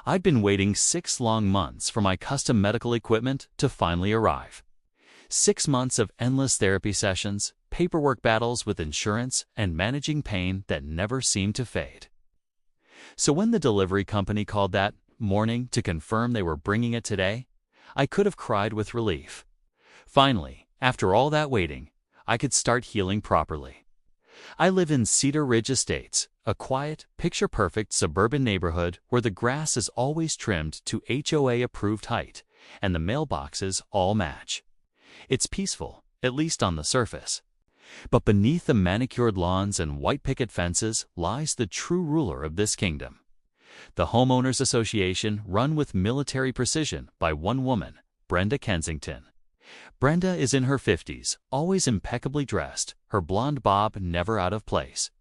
I'd been waiting 6 long months for my custom medical equipment to finally arrive. 6 months of endless therapy sessions, paperwork battles with insurance, and managing pain that never seemed to fade. So when the delivery company called that morning to confirm they were bringing it today, I could have cried with relief. Finally, after all that waiting, I could start healing properly. I live in Cedar Ridge Estates, a quiet, picture-perfect suburban neighborhood where the grass is always trimmed to HOA-approved height and the mailboxes all match. It's peaceful, at least on the surface. But beneath the manicured lawns and white picket fences lies the true ruler of this kingdom. The Homeowners Association, run with military precision by one woman, Brenda Kensington. Brenda is in her 50s, always impeccably dressed, her blonde bob never out of place.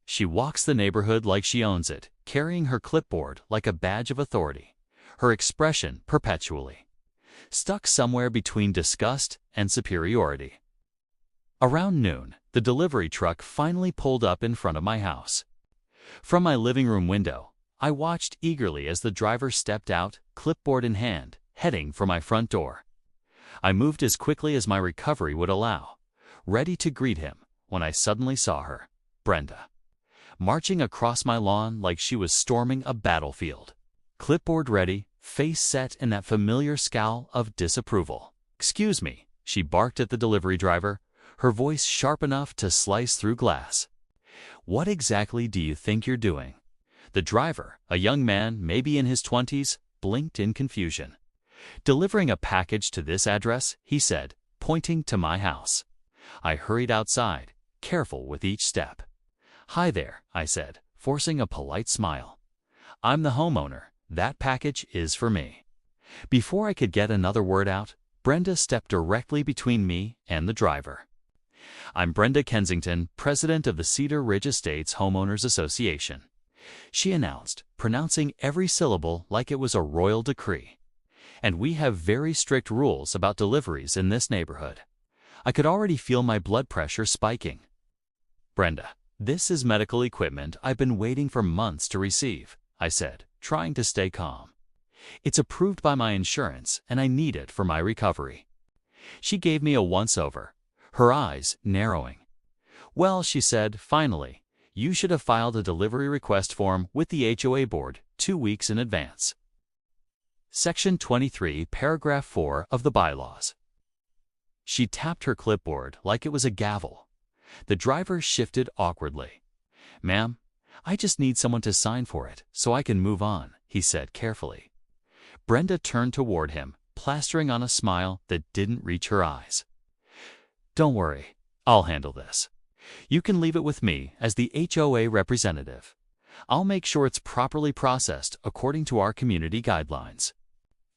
She walks the neighborhood like she owns it, carrying her clipboard like a badge of authority, her expression perpetually stuck somewhere between disgust and superiority. Around noon, the delivery truck finally pulled up in front of my house. From my living room window, I watched eagerly as the driver stepped out, clipboard in hand, heading for my front door. I moved as quickly as my recovery would allow, ready to greet him, when I suddenly saw her, Brenda, marching across my lawn like she was storming a battlefield. Clipboard ready, face set in that familiar scowl of disapproval. "Excuse me," she barked at the delivery driver, her voice sharp enough to slice through glass. "What exactly do you think you're doing?" The driver, a young man maybe in his 20s, blinked in confusion. "Delivering a package to this address," he said, pointing to my house. I hurried outside, careful with each step. "Hi there," I said, forcing a polite smile. "I'm the homeowner. That package is for me." Before I could get another word out, Brenda stepped directly between me and the driver. "I'm Brenda Kensington, president of the Cedar Ridge Estates Homeowners Association," she announced, pronouncing every syllable like it was a royal decree. "And we have very strict rules about deliveries in this neighborhood." I could already feel my blood pressure spiking. "Brenda, this is medical equipment I've been waiting for months to receive," I said, trying to stay calm. "It's approved by my insurance, and I need it for my recovery." She gave me a once-over, her eyes narrowing. "Well," she said, finally, "you should have filed a delivery request form with the HOA board 2 weeks in advance." Section 23, Paragraph 4 of the bylaws. She tapped her clipboard like it was a gavel. The driver shifted awkwardly. "Ma'am, I just need someone to sign for it so I can move on," he said carefully. Brenda turned toward him, plastering on a smile that didn't reach her eyes. "Don't worry, I'll handle this. You can leave it with me as the HOA representative. I'll make sure it's properly processed according to our community guidelines."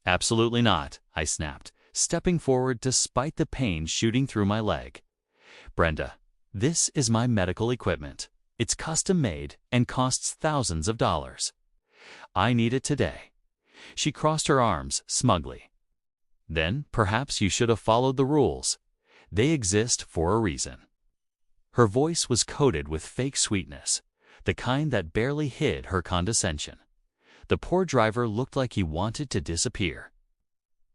"Absolutely not," I snapped, stepping forward despite the pain shooting through my leg. "Brenda, this is my medical equipment. It's custom-made and costs thousands of dollars. I need it today." She crossed her arms smugly. "Then perhaps you should have followed the rules. They exist for a reason." Her voice was coated with fake sweetness, the kind that barely hid her condescension. The poor driver looked like he wanted to disappear.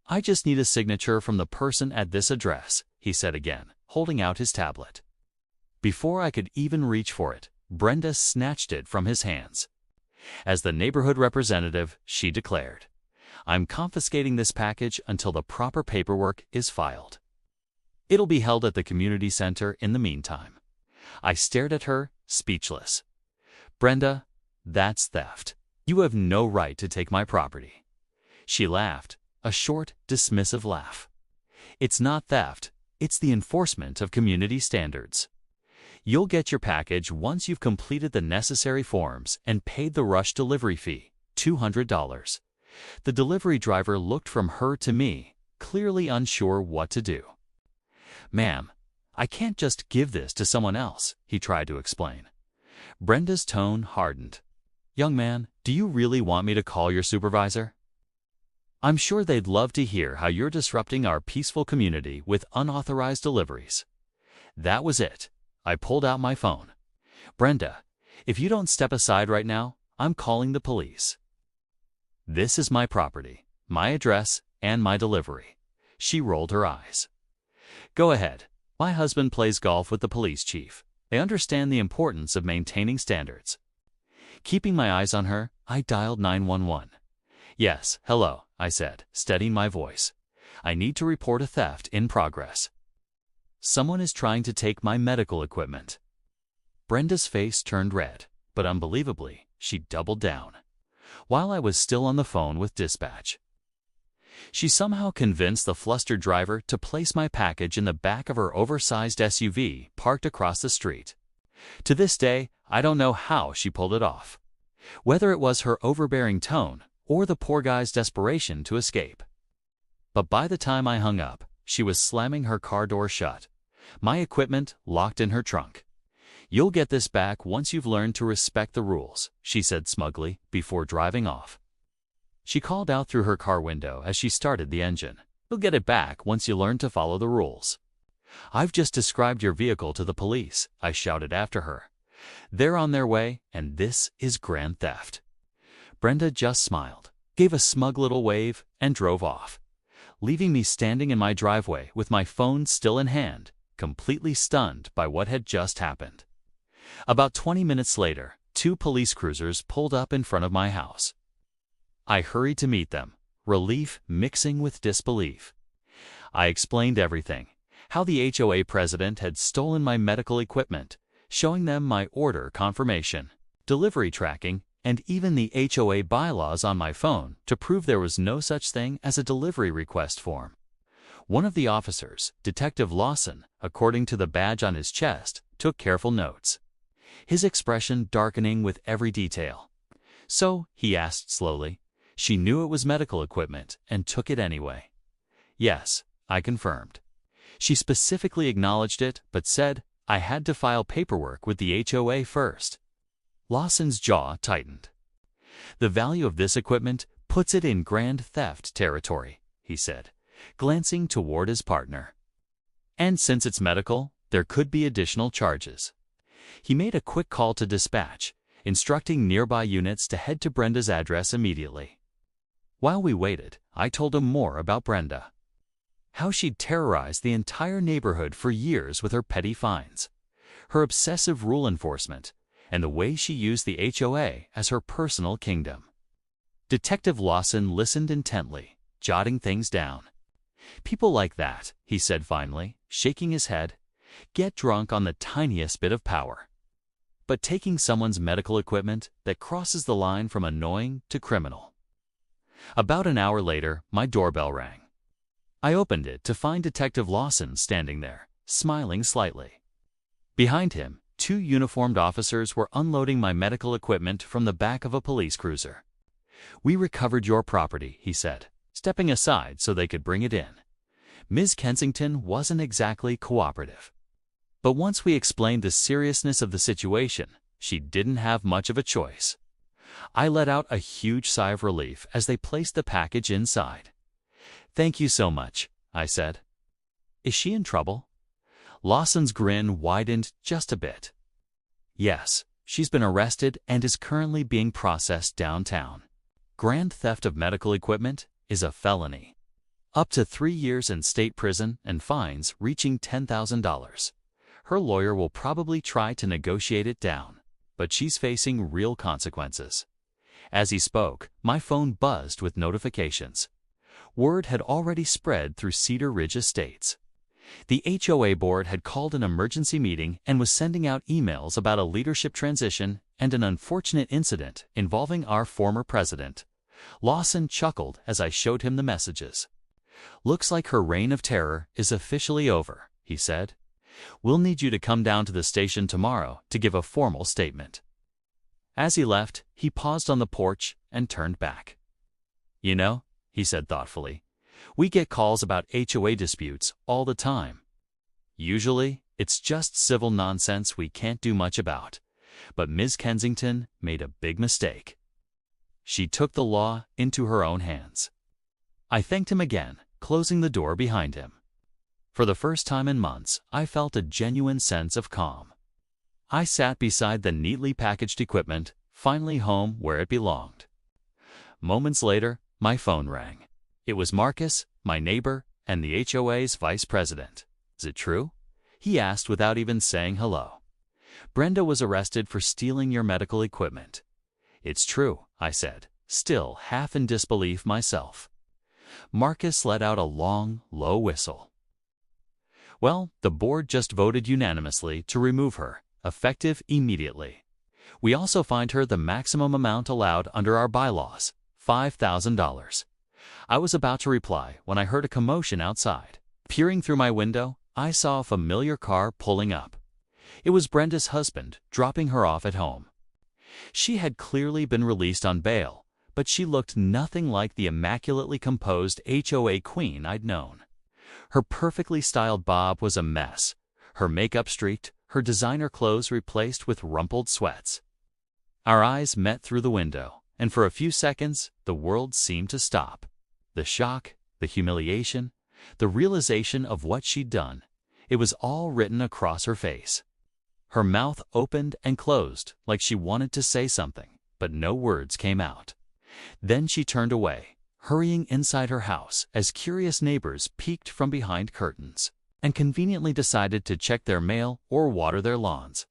"I just need a signature from the person at this address," he said again, holding out his tablet. Before I could even reach for it, Brenda snatched it from his hands. As the neighborhood representative, she declared, "I'm confiscating this package until the proper paperwork is filed. It'll be held at the community center in the meantime." I stared at her, speechless. "Brenda, that's theft. You have no right to take my property." She laughed, a short, dismissive laugh. "It's not theft, it's the enforcement of community standards. You'll get your package once you've completed the necessary forms and paid the rush delivery fee, $200. The delivery driver looked from her to me, clearly unsure what to do. "Ma'am, I can't just give this to someone else," he tried to explain. Brenda's tone hardened. "Young man, do you really want me to call your supervisor? I'm sure they'd love to hear how you're disrupting our peaceful community with unauthorized deliveries." That was it. I pulled out my phone. "Brenda, if you don't step aside right now, I'm calling the police." This is my property, my address, and my delivery. She rolled her eyes. Go ahead. My husband plays golf with the police chief. They understand the importance of maintaining standards. Keeping my eyes on her, I dialed 911. Yes, hello, I said, steadying my voice. I need to report a theft in progress. Someone is trying to take my medical equipment. Brenda's face turned red, but unbelievably, she doubled down. While I was still on the phone with dispatch, she somehow convinced the flustered driver to place my package in the back of her oversized SUV parked across the street. To this day, I don't know how she pulled it off. Whether it was her overbearing tone or the poor guy's desperation to escape. But by the time I hung up, she was slamming her car door shut, my equipment locked in her trunk. You'll get this back once you've learned to respect the rules, she said smugly before driving off. She called out through her car window as she started the engine. You'll get it back once you learn to follow the rules. I've just described your vehicle to the police, I shouted after her. They're on their way, and this is grand theft. Brenda just smiled, gave a smug little wave, and drove off, leaving me standing in my driveway with my phone still in hand, completely stunned by what had just happened. About 20 minutes later, 2 police cruisers pulled up in front of my house. I hurried to meet them, relief mixing with disbelief. I explained everything, how the HOA president had stolen my medical equipment, showing them my order confirmation, delivery tracking, and even the HOA bylaws on my phone to prove there was no such thing as a delivery request form. One of the officers, Detective Lawson, according to the badge on his chest, took careful notes, his expression darkening with every detail. So, he asked slowly, she knew it was medical equipment and took it anyway. Yes, I confirmed. She specifically acknowledged it, but said I had to file paperwork with the HOA first. Lawson's jaw tightened. The value of this equipment puts it in grand theft territory, he said, glancing toward his partner. And since it's medical, there could be additional charges. He made a quick call to dispatch, instructing nearby units to head to Brenda's address immediately. While we waited, I told him more about Brenda. How she'd terrorized the entire neighborhood for years with her petty fines, her obsessive rule enforcement, and the way she used the HOA as her personal kingdom. Detective Lawson listened intently, jotting things down. People like that, he said finally, shaking his head, get drunk on the tiniest bit of power. But taking someone's medical equipment, that crosses the line from annoying to criminal. About an hour later, my doorbell rang. I opened it to find Detective Lawson standing there, smiling slightly. Behind him, 2 uniformed officers were unloading my medical equipment from the back of a police cruiser. We recovered your property, he said, stepping aside so they could bring it in. Ms. Kensington wasn't exactly cooperative. But once we explained the seriousness of the situation, she didn't have much of a choice. I let out a huge sigh of relief as they placed the package inside. Thank you so much, I said. Is she in trouble? Lawson's grin widened just a bit. Yes, she's been arrested and is currently being processed downtown. Grand theft of medical equipment is a felony. Up to 3 years in state prison and fines reaching $10,000. Her lawyer will probably try to negotiate it down, but she's facing real consequences. As he spoke, my phone buzzed with notifications. Word had already spread through Cedar Ridge Estates. The HOA board had called an emergency meeting and was sending out emails about a leadership transition and an unfortunate incident involving our former president. Lawson chuckled as I showed him the messages. Looks like her reign of terror is officially over, he said. We'll need you to come down to the station tomorrow to give a formal statement. As he left, he paused on the porch and turned back. You know, he said thoughtfully, we get calls about HOA disputes all the time. Usually, it's just civil nonsense we can't do much about. But Ms. Kensington made a big mistake. She took the law into her own hands. I thanked him again, closing the door behind him. For the first time in months, I felt a genuine sense of calm. I sat beside the neatly packaged equipment, finally home where it belonged. Moments later, my phone rang. It was Marcus, my neighbor, and the HOA's vice president. "Is it true?" he asked without even saying hello. "Brenda was arrested for stealing your medical equipment." "It's true," I said, still half in disbelief myself. Marcus let out a long, low whistle. "Well, the board just voted unanimously to remove her, effective immediately. We also fined her the maximum amount allowed under our bylaws, $5,000. I was about to reply when I heard a commotion outside. Peering through my window, I saw a familiar car pulling up. It was Brenda's husband, dropping her off at home. She had clearly been released on bail, but she looked nothing like the immaculately composed HOA queen I'd known. Her perfectly styled bob was a mess, her makeup streaked, her designer clothes replaced with rumpled sweats. Our eyes met through the window, and for a few seconds, the world seemed to stop. The shock, the humiliation, the realization of what she'd done, it was all written across her face. Her mouth opened and closed like she wanted to say something, but no words came out. Then she turned away, hurrying inside her house as curious neighbors peeked from behind curtains and conveniently decided to check their mail or water their lawns.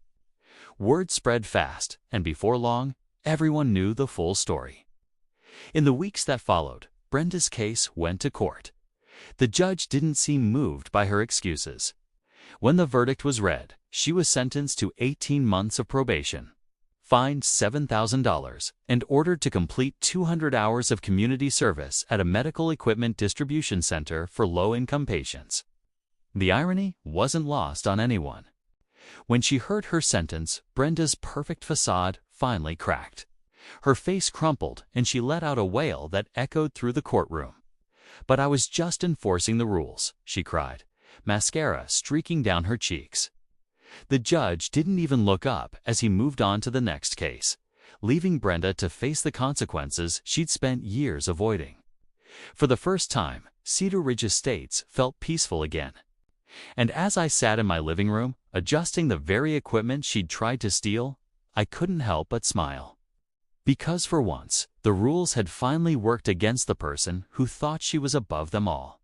Word spread fast, and before long, everyone knew the full story. In the weeks that followed, Brenda's case went to court. The judge didn't seem moved by her excuses. When the verdict was read, she was sentenced to 18 months of probation, fined $7,000, and ordered to complete 200 hours of community service at a medical equipment distribution center for low-income patients. The irony wasn't lost on anyone. When she heard her sentence, Brenda's perfect facade finally cracked. Her face crumpled, and she let out a wail that echoed through the courtroom. "But I was just enforcing the rules," she cried, mascara streaking down her cheeks. The judge didn't even look up as he moved on to the next case, leaving Brenda to face the consequences she'd spent years avoiding. For the first time, Cedar Ridge Estates felt peaceful again. And as I sat in my living room, adjusting the very equipment she'd tried to steal, I couldn't help but smile. Because for once, the rules had finally worked against the person who thought she was above them all.